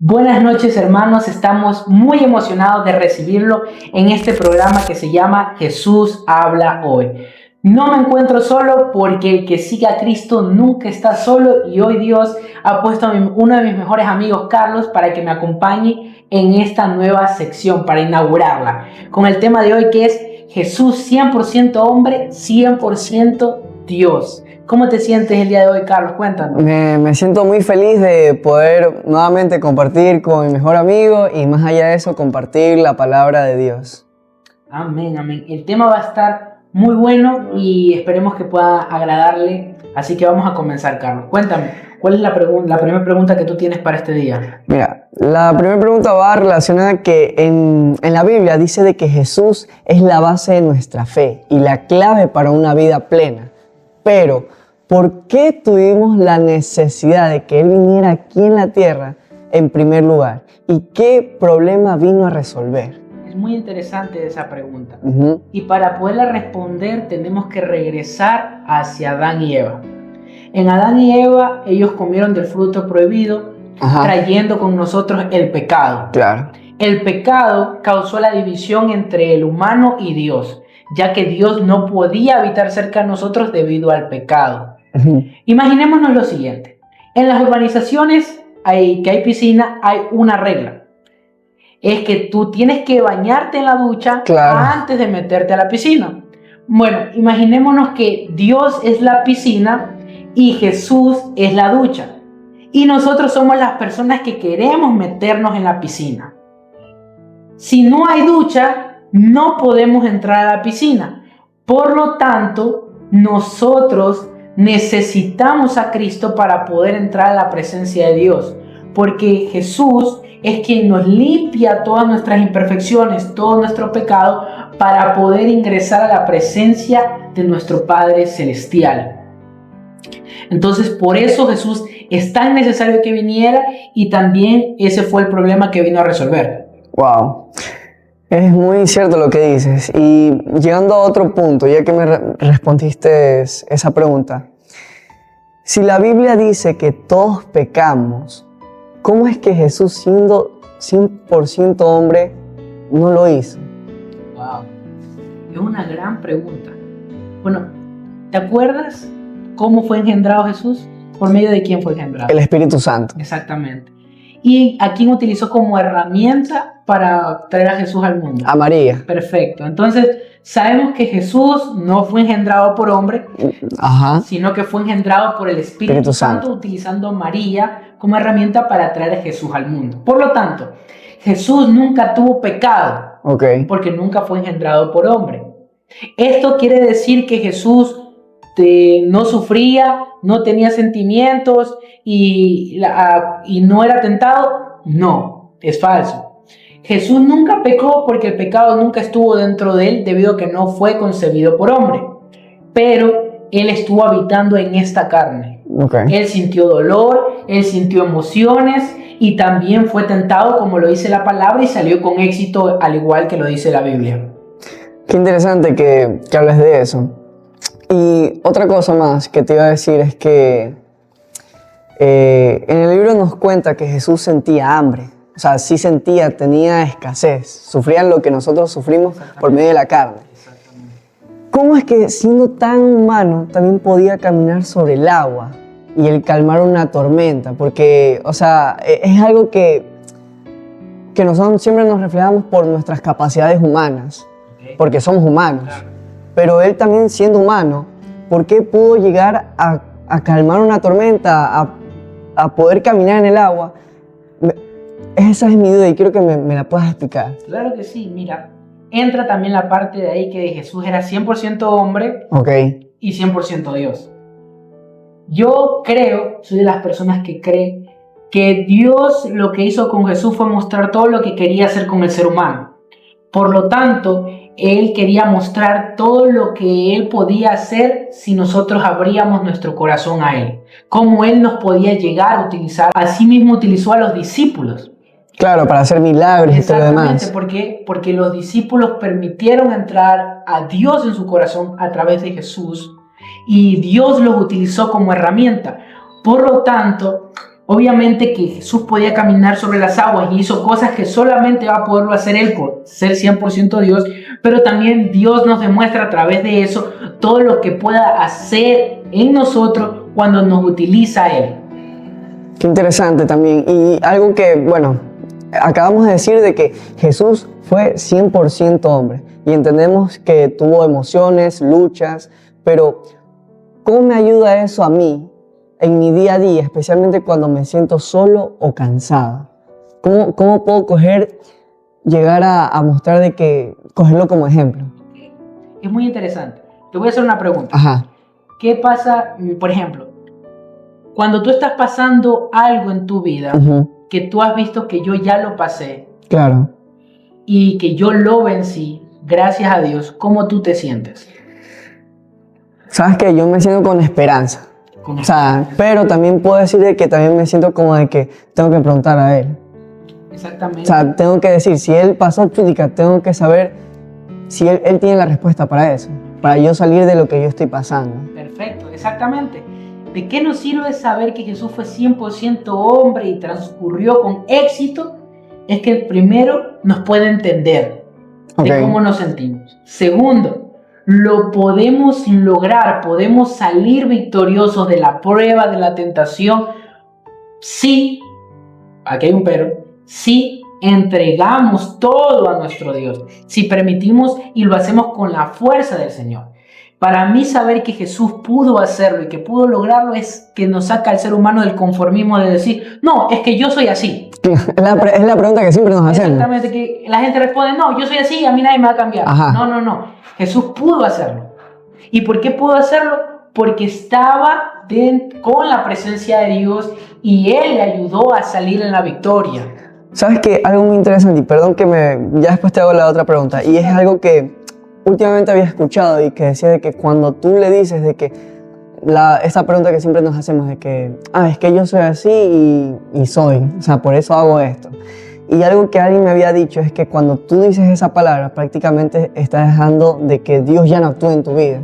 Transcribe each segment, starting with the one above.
Buenas noches, hermanos, estamos muy emocionados de recibirlo en este programa que se llama Jesús habla hoy. No me encuentro solo porque el que sigue a Cristo nunca está solo y hoy Dios ha puesto a uno de mis mejores amigos, Carlos, para que me acompañe en esta nueva sección, para inaugurarla, con el tema de hoy que es Jesús 100% hombre, 100% Dios. ¿Cómo te sientes el día de hoy, Carlos? Cuéntanos. Me siento muy feliz de poder nuevamente compartir con mi mejor amigo y más allá de eso compartir la palabra de Dios. Amén, amén. El tema va a estar muy bueno y esperemos que pueda agradarle. Así que vamos a comenzar, Carlos. Cuéntame, ¿cuál es la primera pregunta que tú tienes para este día? Mira, la primera pregunta va relacionada que en la Biblia dice de que Jesús es la base de nuestra fe y la clave para una vida plena. Pero, ¿por qué tuvimos la necesidad de que Él viniera aquí en la tierra en primer lugar? ¿Y qué problema vino a resolver? Es muy interesante esa pregunta. Y para poderla responder tenemos que regresar hacia Adán y Eva. En Adán y Eva ellos comieron del fruto prohibido, trayendo con nosotros el pecado. Claro. El pecado causó la división entre el humano y Dios, ya que Dios no podía habitar cerca de nosotros debido al pecado. Imaginémonos lo siguiente. En las urbanizaciones que hay piscina, hay una regla. Es que tú tienes que bañarte en la ducha antes de meterte a la piscina. Bueno, imaginémonos que Dios es la piscina y Jesús es la ducha. Y nosotros somos las personas que queremos meternos en la piscina. Si no hay ducha, no podemos entrar a la piscina. Por lo tanto, nosotros necesitamos a Cristo para poder entrar a la presencia de Dios. Porque Jesús es quien nos limpia todas nuestras imperfecciones, todo nuestro pecado, para poder ingresar a la presencia de nuestro Padre Celestial. Entonces, por eso Jesús es tan necesario que viniera y también ese fue el problema que vino a resolver. Wow. Es muy cierto lo que dices. Y llegando a otro punto, ya que me respondiste esa pregunta. Si la Biblia dice que todos pecamos, ¿cómo es que Jesús, siendo 100% hombre, no lo hizo? Wow. Es una gran pregunta. Bueno, ¿te acuerdas cómo fue engendrado Jesús? ¿Por medio de quién fue engendrado? El Espíritu Santo. Exactamente. ¿Y a quién utilizó como herramienta para traer a Jesús al mundo? A María. Perfecto. Entonces, sabemos que Jesús no fue engendrado por hombre, sino que fue engendrado por el Espíritu Santo, utilizando a María como herramienta para traer a Jesús al mundo. Por lo tanto, Jesús nunca tuvo pecado, porque nunca fue engendrado por hombre. Esto quiere decir que Jesús no sufría, no tenía sentimientos y no era tentado. No, es falso. Jesús nunca pecó porque el pecado nunca estuvo dentro de él debido a que no fue concebido por hombre. Pero él estuvo habitando en esta carne. Él sintió dolor, él sintió emociones y también fue tentado como lo dice la palabra y salió con éxito al igual que lo dice la Biblia. Qué interesante que hables de eso. Y otra cosa más que te iba a decir es que en el libro nos cuenta que Jesús sentía hambre. O sea, sí sentía, tenía escasez. Sufrían lo que nosotros sufrimos por medio de la carne. ¿Cómo es que siendo tan humano también podía caminar sobre el agua y el calmar una tormenta? Porque, o sea, es algo que nosotros siempre nos reflejamos por nuestras capacidades humanas. Porque somos humanos. Pero él también siendo humano, ¿por qué pudo llegar a calmar una tormenta, a poder caminar en el agua? Esa es mi duda y quiero que me la puedas explicar. Claro que sí, mira, entra también la parte de ahí que Jesús era 100% hombre y 100% Dios. Yo soy de las personas que cree que Dios lo que hizo con Jesús fue mostrar todo lo que quería hacer con el ser humano. Por lo tanto, Él quería mostrar todo lo que Él podía hacer si nosotros abríamos nuestro corazón a Él. Cómo Él nos podía llegar a utilizar. Asimismo utilizó a los discípulos. Claro, para hacer milagros y todo lo demás. Porque los discípulos permitieron entrar a Dios en su corazón a través de Jesús y Dios los utilizó como herramienta. Por lo tanto, Obviamente que Jesús podía caminar sobre las aguas y hizo cosas que solamente va a poderlo hacer Él por ser 100% Dios, pero también Dios nos demuestra a través de eso todo lo que pueda hacer en nosotros cuando nos utiliza Él. Qué interesante también. Y algo que, bueno, acabamos de decir de que Jesús fue 100% hombre y entendemos que tuvo emociones, luchas, pero ¿cómo me ayuda eso a mí en mi día a día, especialmente cuando me siento solo o cansado? ¿Cómo puedo llegar a mostrar de que, cogerlo como ejemplo? Es muy interesante. Te voy a hacer una pregunta. Ajá. ¿Qué pasa, por ejemplo, cuando tú estás pasando algo en tu vida que tú has visto que yo ya lo pasé? Claro. Y que yo lo vencí, gracias a Dios, ¿cómo tú te sientes? Sabes que yo me siento con esperanza. O sea, pero también puedo decir de que también me siento como de que tengo que preguntar a Él. Exactamente. O sea, tengo que decir, si Él pasó Chutica, tengo que saber si él tiene la respuesta para eso, para yo salir de lo que yo estoy pasando. Perfecto, exactamente. ¿De qué nos sirve saber que Jesús fue 100% hombre y transcurrió con éxito? Es que primero nos puede entender de cómo nos sentimos. Segundo, lo podemos lograr, podemos salir victoriosos de la prueba, de la tentación, si, aquí hay un pero, si entregamos todo a nuestro Dios, si permitimos y lo hacemos con la fuerza del Señor. Para mí saber que Jesús pudo hacerlo y que pudo lograrlo es que nos saca al ser humano del conformismo de decir, no, es que yo soy así. Es la pregunta que siempre nos hacemos. Exactamente, que la gente responde, no, yo soy así y a mí nadie me va a cambiar. Ajá. No. Jesús pudo hacerlo. ¿Y por qué pudo hacerlo? Porque estaba con la presencia de Dios y Él le ayudó a salir en la victoria. ¿Sabes qué? Algo muy interesante, y perdón que ya después te hago la otra pregunta, y es algo que últimamente había escuchado y que decía de que cuando tú le dices de que esta pregunta que siempre nos hacemos de que, es que yo soy así y soy, o sea, por eso hago esto. Y algo que alguien me había dicho es que cuando tú dices esa palabra, prácticamente estás dejando de que Dios ya no actúe en tu vida,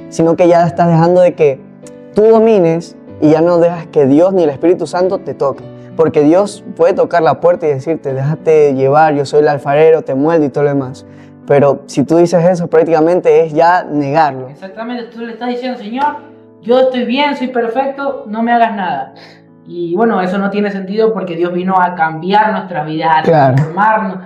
sino que ya estás dejando de que tú domines y ya no dejas que Dios ni el Espíritu Santo te toque. Porque Dios puede tocar la puerta y decirte, déjate llevar, yo soy el alfarero, te mueldo y todo lo demás. Pero si tú dices eso, prácticamente es ya negarlo. Exactamente, tú le estás diciendo, Señor, yo estoy bien, soy perfecto, no me hagas nada. Y bueno, eso no tiene sentido porque Dios vino a cambiar nuestra vida, a transformarnos.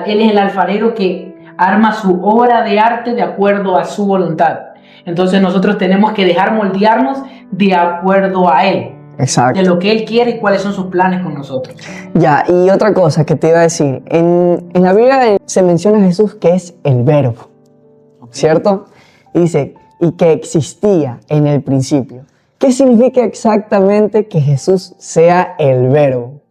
Él es el alfarero que arma su obra de arte de acuerdo a su voluntad. Entonces nosotros tenemos que dejar moldearnos de acuerdo a Él. Exacto. De lo que Él quiere y cuáles son sus planes con nosotros. Ya, y otra cosa que te iba a decir. En la Biblia se menciona a Jesús que es el Verbo, ¿cierto? Y dice, y que existía en el principio. ¿Qué significa exactamente que Jesús sea el Verbo?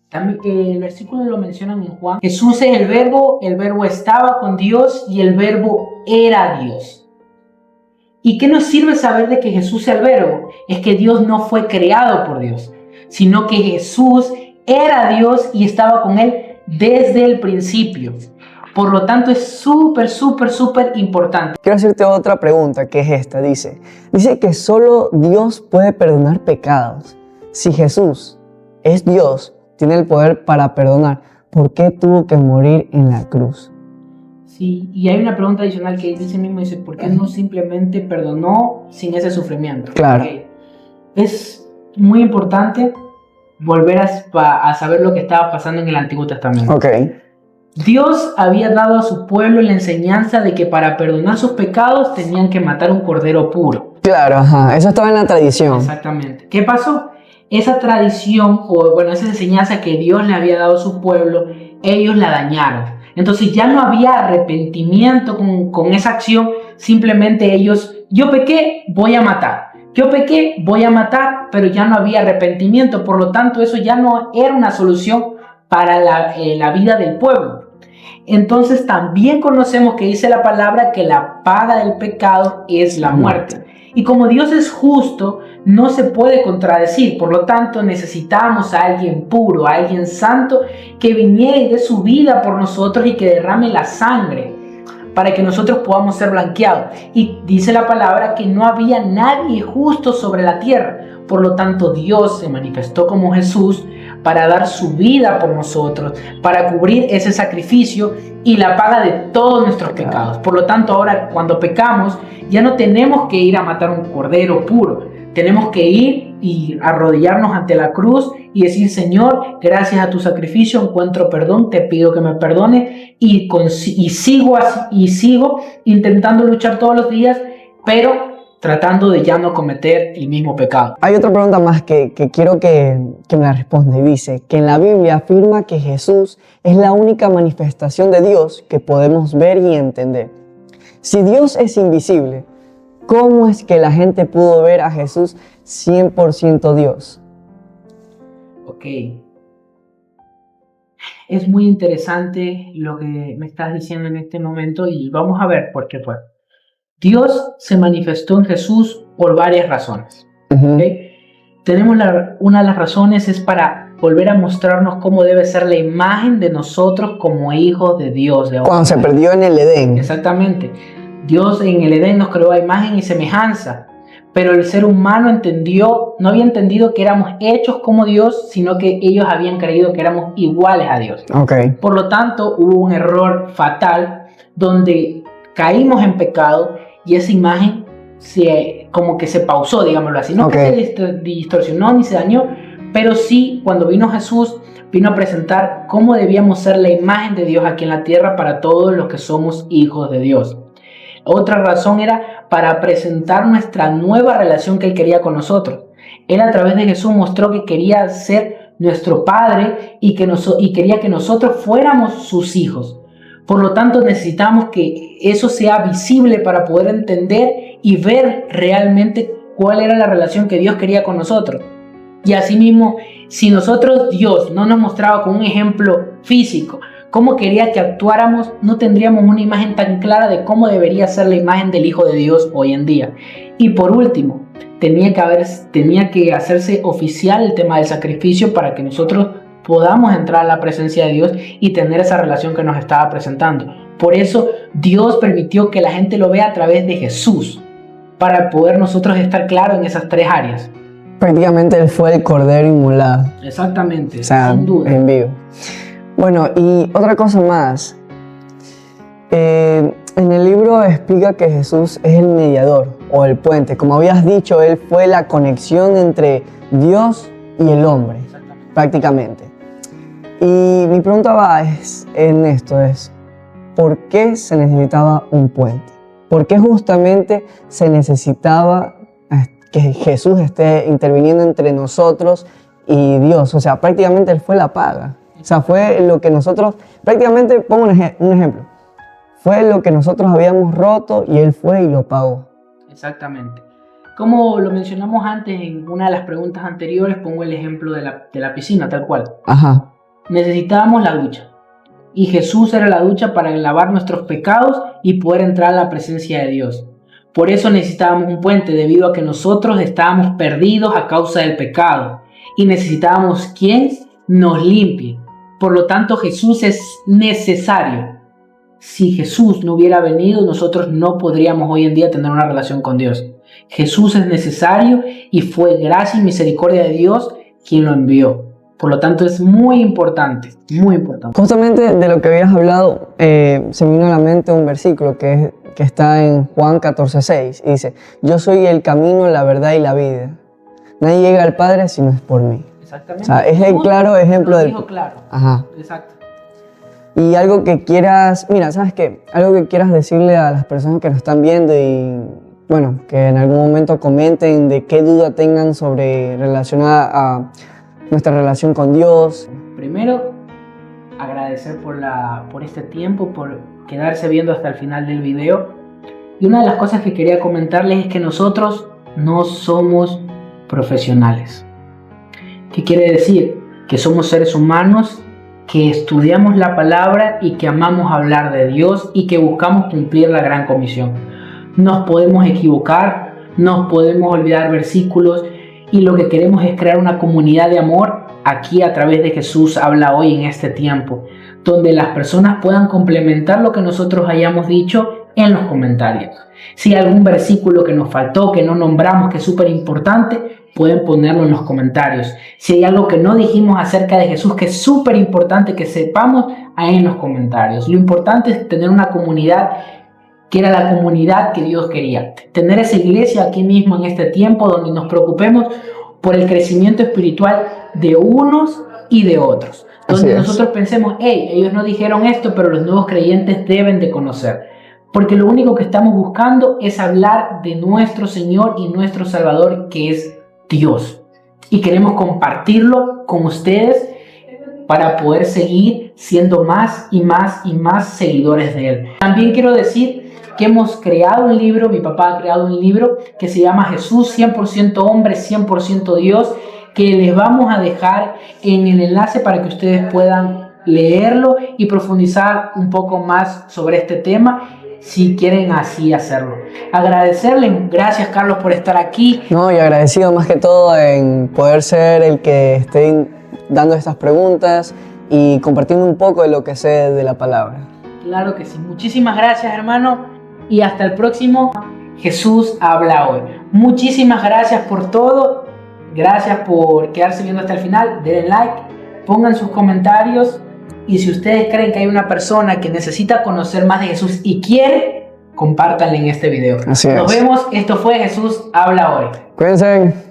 También el versículo lo mencionan en Juan. Jesús es el Verbo estaba con Dios y el Verbo era Dios. ¿Y qué nos sirve saber de que Jesús es el Verbo? Es que Dios no fue creado por Dios, sino que Jesús era Dios y estaba con Él desde el principio. Por lo tanto, es súper importante. Quiero hacerte otra pregunta, que es esta. Dice que solo Dios puede perdonar pecados. Si Jesús es Dios, tiene el poder para perdonar, ¿por qué tuvo que morir en la cruz? Sí, y hay una pregunta adicional que dice mismo, dice, ¿por qué no simplemente perdonó sin ese sufrimiento? Claro. Es muy importante volver a saber lo que estaba pasando en el Antiguo Testamento. Dios había dado a su pueblo la enseñanza de que para perdonar sus pecados tenían que matar un cordero puro. Claro, eso estaba en la tradición. Exactamente. ¿Qué pasó? Esa tradición, esa enseñanza que Dios le había dado a su pueblo, ellos la dañaron. Entonces ya no había arrepentimiento con esa acción, simplemente yo pequé, voy a matar. Yo pequé, voy a matar, pero ya no había arrepentimiento. Por lo tanto, eso ya no era una solución para la vida del pueblo. Entonces también conocemos que dice la palabra que la paga del pecado es la muerte. Y como Dios es justo, no se puede contradecir. Por lo tanto, necesitamos a alguien puro, a alguien santo, que viniera y dé su vida por nosotros y que derrame la sangre para que nosotros podamos ser blanqueados. Y dice la palabra que no había nadie justo sobre la tierra. Por lo tanto, Dios se manifestó como Jesús para dar su vida por nosotros, para cubrir ese sacrificio y la paga de todos nuestros pecados. Por lo tanto, ahora cuando pecamos, ya no tenemos que ir a matar un cordero puro. Tenemos que ir y arrodillarnos ante la cruz y decir: Señor, gracias a tu sacrificio encuentro perdón, te pido que me perdones, y sigo intentando luchar todos los días, pero tratando de ya no cometer el mismo pecado. Hay otra pregunta más que quiero que me la responda, y dice que en la Biblia afirma que Jesús es la única manifestación de Dios que podemos ver y entender. Si Dios es invisible, ¿cómo es que la gente pudo ver a Jesús 100% Dios? Ok. Es muy interesante lo que me estás diciendo en este momento y vamos a ver por qué fue. Dios se manifestó en Jesús por varias razones. ¿Okay? Tenemos una de las razones es para volver a mostrarnos cómo debe ser la imagen de nosotros como hijos de Dios. Cuando se perdió en el Edén. Exactamente. Dios en el Edén nos creó a imagen y semejanza, pero el ser humano no había entendido que éramos hechos como Dios, sino que ellos habían creído que éramos iguales a Dios. Okay. Por lo tanto, hubo un error fatal donde caímos en pecado y esa imagen como que se pausó, digámoslo así. No que se distorsionó ni se dañó, pero sí, cuando vino Jesús, vino a presentar cómo debíamos ser la imagen de Dios aquí en la tierra para todos los que somos hijos de Dios. Otra razón era para presentar nuestra nueva relación que Él quería con nosotros. Él a través de Jesús mostró que quería ser nuestro Padre y quería que nosotros fuéramos sus hijos. Por lo tanto, necesitamos que eso sea visible para poder entender y ver realmente cuál era la relación que Dios quería con nosotros. Y asimismo, si Dios no nos mostraba con un ejemplo físico cómo quería que actuáramos, no tendríamos una imagen tan clara de cómo debería ser la imagen del Hijo de Dios hoy en día. Y por último, tenía que hacerse oficial el tema del sacrificio para que nosotros podamos entrar a la presencia de Dios y tener esa relación que nos estaba presentando. Por eso Dios permitió que la gente lo vea a través de Jesús, para poder nosotros estar claros en esas tres áreas. Prácticamente Él fue el cordero inmolado. Exactamente, o sea, sin duda. En vivo. Bueno, y otra cosa más. En el libro explica que Jesús es el mediador o el puente. Como habías dicho, Él fue la conexión entre Dios y el hombre, prácticamente. Y mi pregunta en esto es, ¿por qué se necesitaba un puente? ¿Por qué justamente se necesitaba que Jesús esté interviniendo entre nosotros y Dios? O sea, prácticamente Él fue la paga. O sea, fue lo que nosotros, prácticamente, pongo un ejemplo, fue lo que nosotros habíamos roto y Él fue y lo pagó. Exactamente. Como lo mencionamos antes en una de las preguntas anteriores, pongo el ejemplo de la piscina, tal cual. Ajá. Necesitábamos la ducha. Y Jesús era la ducha para lavar nuestros pecados y poder entrar a la presencia de Dios. Por eso necesitábamos un puente, debido a que nosotros estábamos perdidos a causa del pecado. Y necesitábamos quien nos limpie. Por lo tanto, Jesús es necesario. Si Jesús no hubiera venido, nosotros no podríamos hoy en día tener una relación con Dios. Jesús es necesario y fue gracia y misericordia de Dios quien lo envió. Por lo tanto, es muy importante, muy importante. Justamente de lo que habías hablado, se me vino a la mente un versículo que está en Juan 14:6 y dice: yo soy el camino, la verdad y la vida. Nadie llega al Padre si no es por mí. Exactamente. O sea, es el claro ejemplo del... Claro. Ajá. Exacto. Y algo que quieras, mira, ¿sabes qué? Algo que quieras decirle a las personas que nos están viendo y, bueno, que en algún momento comenten de qué duda tengan relacionada a nuestra relación con Dios. Primero, agradecer por este tiempo, por quedarse viendo hasta el final del video. Y una de las cosas que quería comentarles es que nosotros no somos profesionales. ¿Qué quiere decir? Que somos seres humanos que estudiamos la palabra y que amamos hablar de Dios y que buscamos cumplir la gran comisión. Nos podemos equivocar, nos podemos olvidar versículos y lo que queremos es crear una comunidad de amor aquí a través de Jesús habla hoy en este tiempo, donde las personas puedan complementar lo que nosotros hayamos dicho en los comentarios. Si hay algún versículo que nos faltó, que no nombramos, que es súper importante, pueden ponerlo en los comentarios. Si hay algo que no dijimos acerca de Jesús, que es súper importante que sepamos, ahí en los comentarios. Lo importante es tener una comunidad que era la comunidad que Dios quería. Tener esa iglesia aquí mismo en este tiempo donde nos preocupemos por el crecimiento espiritual de unos y de otros. Donde nosotros pensemos, hey, ellos no dijeron esto, pero los nuevos creyentes deben de conocer. Porque lo único que estamos buscando es hablar de nuestro Señor y nuestro Salvador, que es Dios. Y queremos compartirlo con ustedes para poder seguir siendo más y más y más seguidores de Él. También quiero decir que hemos creado un libro, mi papá ha creado un libro que se llama Jesús 100% hombre, 100% Dios, que les vamos a dejar en el enlace para que ustedes puedan leerlo y profundizar un poco más sobre este tema, si quieren así hacerlo. Agradecerles, gracias Carlos por estar aquí. No, y agradecido más que todo en poder ser el que esté dando estas preguntas y compartiendo un poco de lo que sé de la palabra. Claro que sí, muchísimas gracias hermano y hasta el próximo Jesús habla hoy. Muchísimas gracias por todo, gracias por quedarse viendo hasta el final, denle like, pongan sus comentarios. Y si ustedes creen que hay una persona que necesita conocer más de Jesús y quiere, compártanle en este video. Así es. Nos vemos. Esto fue Jesús Habla Hoy. Cuídense.